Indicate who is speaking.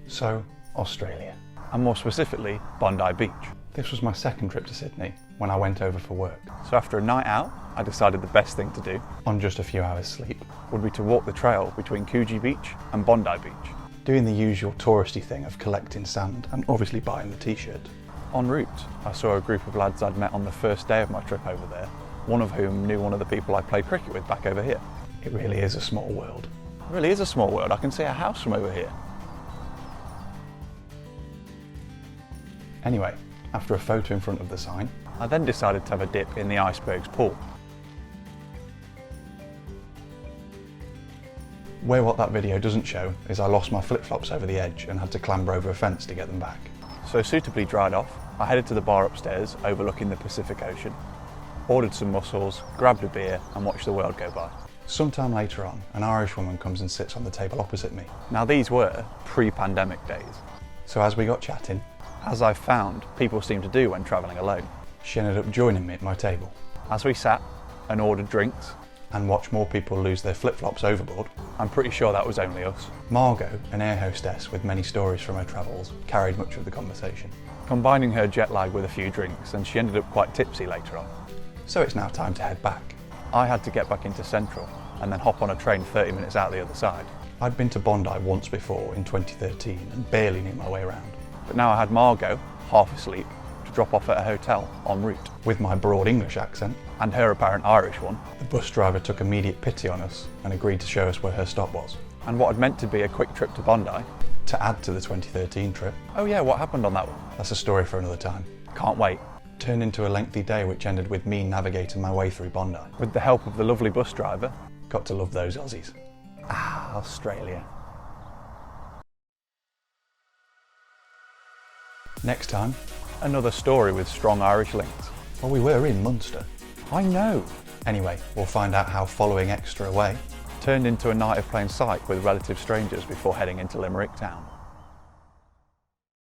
Speaker 1: So, Australia.
Speaker 2: And more specifically, Bondi Beach.
Speaker 1: This was my second trip to Sydney when I went over for work.
Speaker 2: So after a night out, I decided the best thing to do,
Speaker 1: On just a few hours sleep.
Speaker 2: would be to walk the trail between Coogee Beach and Bondi Beach.
Speaker 1: Doing the usual touristy thing of collecting sand and obviously buying the t-shirt.
Speaker 2: En route, I saw a group of lads I'd met on the first day of my trip over there, one of whom knew one of the people I played cricket with back over here.
Speaker 1: It really is a small world.
Speaker 2: It really is a small world. I can see a house from over here.
Speaker 1: Anyway, after a photo in front of the sign,
Speaker 2: I then decided to have a dip in the iceberg's pool.
Speaker 1: where what that video doesn't show is I lost my flip-flops over the edge and had to clamber over a fence to get them back.
Speaker 2: So suitably dried off, I headed to the bar upstairs overlooking the Pacific Ocean, ordered some mussels, grabbed a beer and watched the world go by.
Speaker 1: Sometime later on, an Irish woman comes and sits on the table opposite me.
Speaker 2: Now these were pre-pandemic days.
Speaker 1: So as we got chatting,
Speaker 2: As I've found people seem to do when travelling alone.
Speaker 1: she ended up joining me at my table
Speaker 2: As we sat and ordered drinks,
Speaker 1: and watched more people lose their flip-flops overboard.
Speaker 2: I'm pretty sure that was only us.
Speaker 1: Margot, an air hostess with many stories from her travels, carried much of the conversation.
Speaker 2: Combining her jet lag with a few drinks, and she ended up quite tipsy later on.
Speaker 1: So it's now time to head back.
Speaker 2: I had to get back into Central and then hop on a train 30 minutes out the other side.
Speaker 1: I'd been to Bondi once before in 2013 and barely knew my way around.
Speaker 2: But now I had Margot, half asleep, to drop off at a hotel en route.
Speaker 1: With my broad English accent,
Speaker 2: And her apparent Irish one.
Speaker 1: the bus driver took immediate pity on us and agreed to show us where her stop was.
Speaker 2: And what had meant to be a quick trip to Bondi.
Speaker 1: To add to the 2013 trip,
Speaker 2: Oh yeah, what happened on that one?
Speaker 1: that's a story for another time,
Speaker 2: Can't wait.
Speaker 1: turned into a lengthy day which ended with me navigating my way through Bondi.
Speaker 2: With the help of the lovely bus driver.
Speaker 1: Got to love those Aussies.
Speaker 2: Australia.
Speaker 1: Next time,
Speaker 2: Another story with strong Irish links.
Speaker 1: well, we were in Munster.
Speaker 2: I know.
Speaker 1: Anyway, we'll find out how following Extra away
Speaker 2: Turned into a night of plain sight with relative strangers before heading into Limerick town.